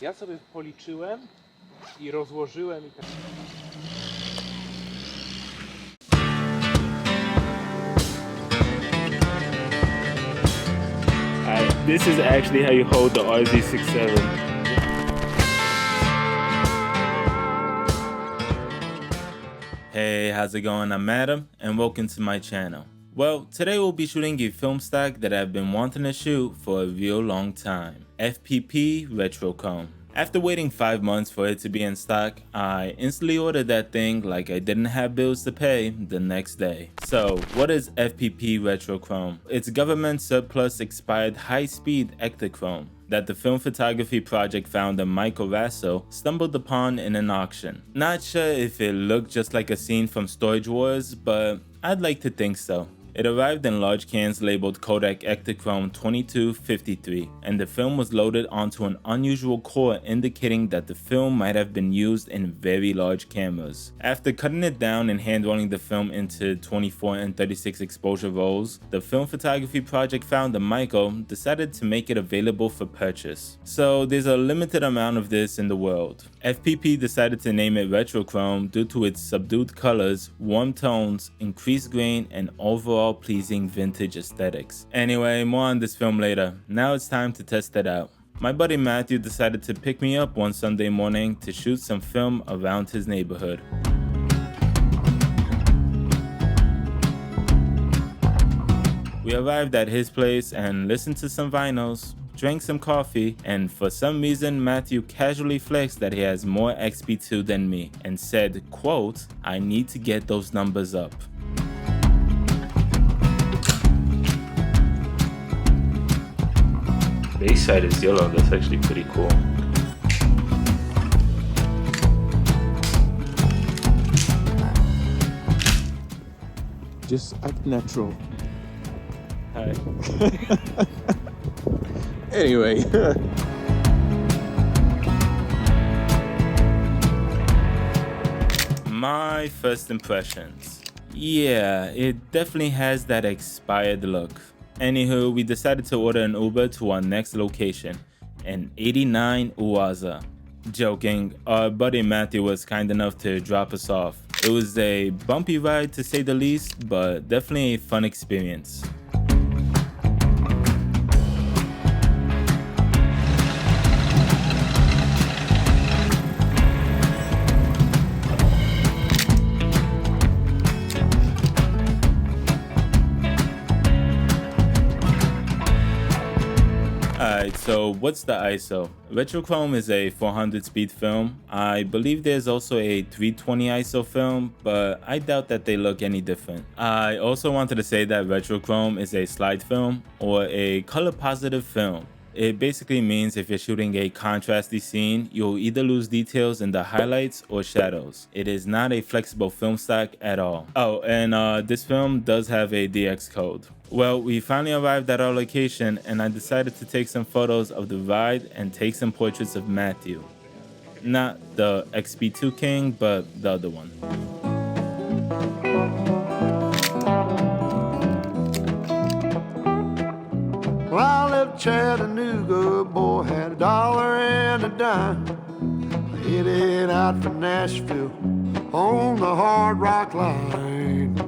Ja sobie policzyłem i rozłożyłem i tak. This is actually how you hold the RZ67. Hey, how's it going? I'm Adam, and welcome to my channel. Well, today we'll be shooting a film stock that I've been wanting to shoot for a real long time, FPP Retrochrome. After waiting 5 months for it to be in stock, I instantly ordered that thing like I didn't have bills to pay the next day. So, what is FPP Retrochrome? It's government surplus expired high-speed ectochrome that the film photography project founder Michael Rasso stumbled upon in an auction. Not sure if it looked just like a scene from Storage Wars, but I'd like to think so. It arrived in large cans labeled Kodak Ektachrome 2253, and the film was loaded onto an unusual core indicating that the film might have been used in very large cameras. After cutting it down and hand rolling the film into 24 and 36 exposure rolls, the film photography project founder Michael decided to make it available for purchase. So there's a limited amount of this in the world. FPP decided to name it Retrochrome due to its subdued colors, warm tones, increased grain, and overall pleasing vintage aesthetics. Anyway, more on this film later. Now it's time to test it out. My buddy Matthew decided to pick me up one Sunday morning to shoot some film around his neighborhood. We arrived at his place and listened to some vinyls, drank some coffee, and for some reason Matthew casually flexed that he has more XP2 than me and said, quote, "I need to get those numbers up." Base side is yellow, that's actually pretty cool. Just act natural. Hi. Anyway. My first impressions. Yeah, it definitely has that expired look. Anywho, we decided to order an Uber to our next location, an 89 Uwaza. Joking, our buddy Matthew was kind enough to drop us off. It was a bumpy ride to say the least, but definitely a fun experience. Alright, so what's the ISO? Retrochrome is a 400 speed film. I believe there's also a 320 ISO film, but I doubt that they look any different. I also wanted to say that Retrochrome is a slide film or a color positive film. It basically means if you're shooting a contrasty scene, you'll either lose details in the highlights or shadows. It is not a flexible film stock at all. Oh, and this film does have a DX code. Well, we finally arrived at our location and I decided to take some photos of the ride and take some portraits of Matthew. Not the XP2 King, but the other one. Well, I left Chattanooga, boy, had $1 and a dime. Headed out from Nashville on the Hard Rock Line.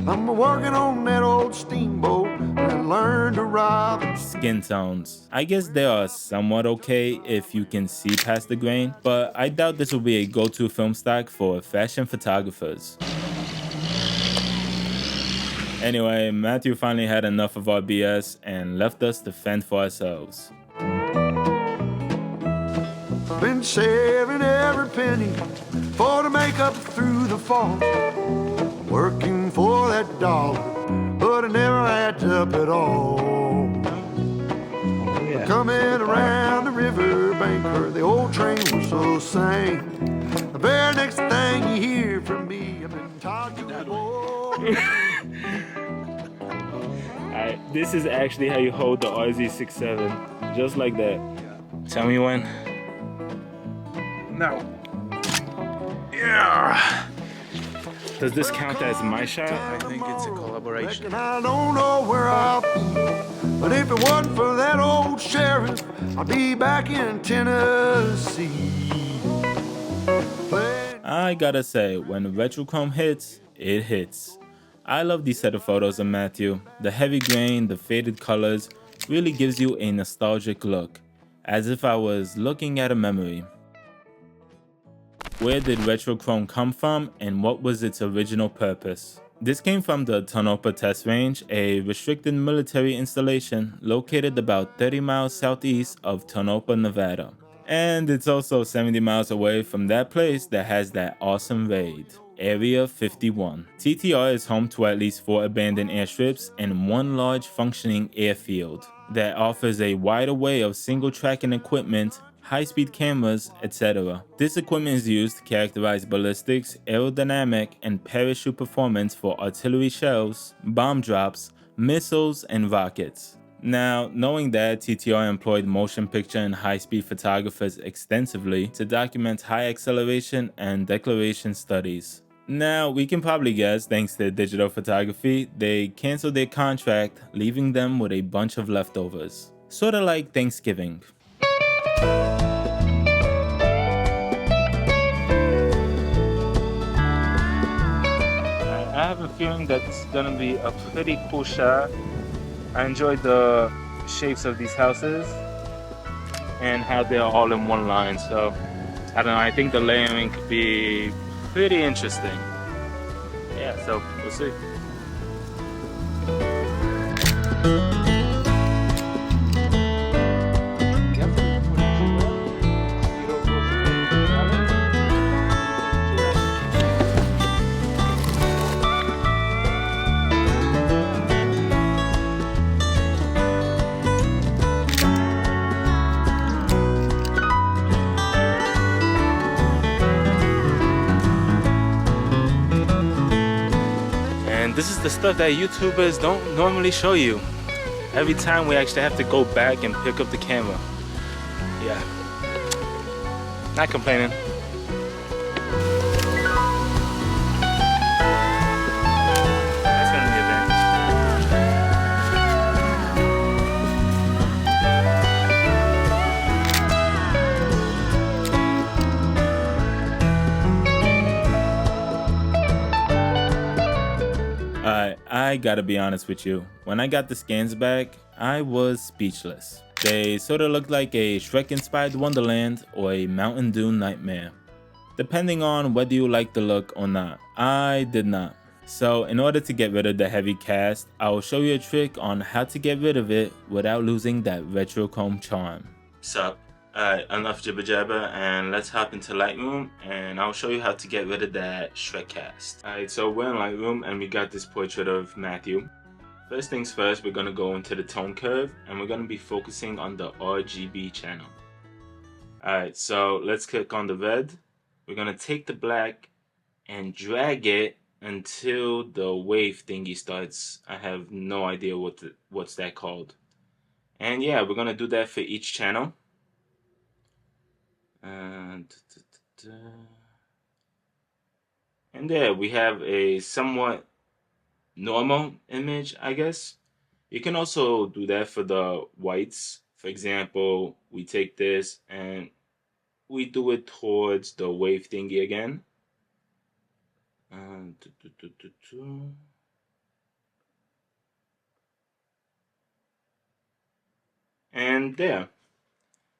I'm working on that old steamboat and learn to ride. Skintones. I guess they are somewhat okay if you can see past the grain, but I doubt this will be a go-to film stock for fashion photographers. Anyway, Matthew finally had enough of our BS and left us to fend for ourselves. Been saving every penny for to make up through the fall. Working for that dollar, but it never adds up at all. Coming around the riverbank where the old train whistle sang. The very next thing you hear from me, I've been taught you boy. Alright, this is actually how you hold the RZ67, just like that. Tell me when. No. Yeah. Does this count as my shot? I think it's a collaboration. I don't know where I'll be, but if it wasn't for that old sheriff I'll be back in Tennessee. I gotta say, when Retrochrome hits, it hits. I love these set of photos of Matthew. The heavy grain, the faded colors really gives you a nostalgic look, as if I was looking at a memory. Where did Retrochrome come from and what was its original purpose? This came from the Tonopah Test Range, a restricted military installation located about 30 miles southeast of Tonopah, Nevada. And it's also 70 miles away from that place that has that awesome raid, Area 51. TTR is home to at least 4 abandoned airstrips and 1 large functioning airfield that offers a wide array of single tracking equipment, high-speed cameras, etc. This equipment is used to characterize ballistics, aerodynamic, and parachute performance for artillery shells, bomb drops, missiles, and rockets. Now, knowing that TTR employed motion picture and high-speed photographers extensively to document high acceleration and declaration studies. Now, we can probably guess, thanks to digital photography, they canceled their contract, leaving them with a bunch of leftovers. Sorta like Thanksgiving. I have a feeling that it's gonna be a pretty cool shot. I enjoyed the shapes of these houses and how they're all in one line, so I don't know, I think the layering could be pretty interesting. Yeah, so we'll see. This is the stuff that YouTubers don't normally show you. Every time we actually have to go back and pick up the camera. Yeah, not complaining. That's gonna be a bang. I gotta be honest with you, when I got the scans back, I was speechless. They sorta looked like a Shrek inspired Wonderland or a Mountain Dew nightmare, depending on whether you like the look or not. I did not. So in order to get rid of the heavy cast, I will show you a trick on how to get rid of it without losing that Retrochrome charm. Sup? Alright, enough jibber jabber, and let's hop into Lightroom and I'll show you how to get rid of that Shrek cast. Alright, so we're in Lightroom and we got this portrait of Matthew. First things first, we're gonna go into the tone curve and we're gonna be focusing on the RGB channel. Alright, so let's click on the red. We're gonna take the black and drag it until the wave thingy starts. I have no idea what's that called. And yeah, we're gonna do that for each channel. And there we have a somewhat normal image, I guess. You can also do that for the whites. For example, we take this and we do it towards the wave thingy again. And there.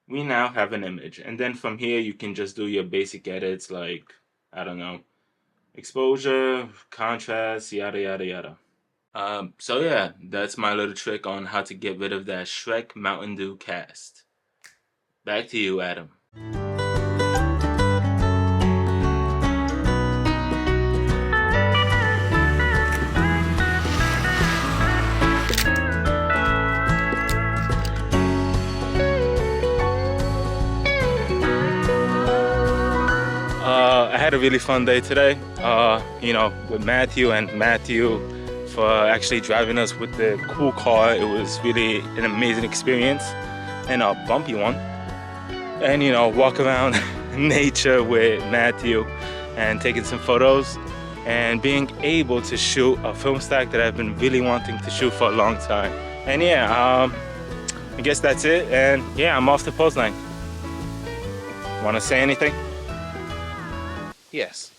We now have an image, and then from here you can just do your basic edits like, I don't know, exposure, contrast, yada yada yada. So yeah, that's my little trick on how to get rid of that Shrek Mountain Dew cast. Back to you, Adam. I had a really fun day today, you know, with Matthew for actually driving us with the cool car. It was really an amazing experience and a bumpy one. And you know, walk around nature with Matthew and taking some photos and being able to shoot a film stack that I've been really wanting to shoot for a long time. And yeah, I guess that's it, and yeah, I'm off to Poznan. Want to say anything? Yes.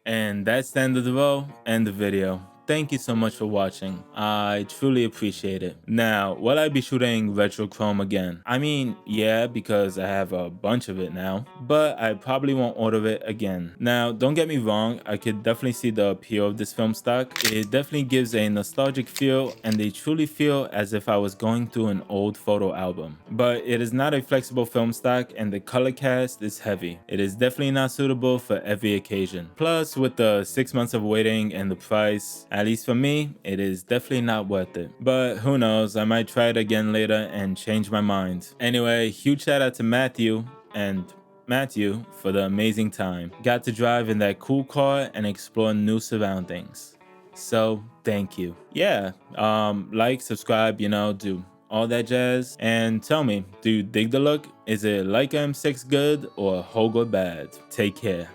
And that's the end of the roll and the video. Thank you so much for watching. I truly appreciate it. Now, will I be shooting Retrochrome again? I mean, yeah, because I have a bunch of it now, but I probably won't order it again. Now, don't get me wrong, I could definitely see the appeal of this film stock. It definitely gives a nostalgic feel, and they truly feel as if I was going through an old photo album. But it is not a flexible film stock, and the color cast is heavy. It is definitely not suitable for every occasion. Plus, with the 6 months of waiting and the price, at least for me, it is definitely not worth it. But who knows, I might try it again later and change my mind. Anyway, huge shout out to Matthew for the amazing time. Got to drive in that cool car and explore new surroundings. So thank you. Yeah, like, subscribe, do all that jazz. And tell me, do you dig the look? Is it Leica M6 good or Hoga bad? Take care.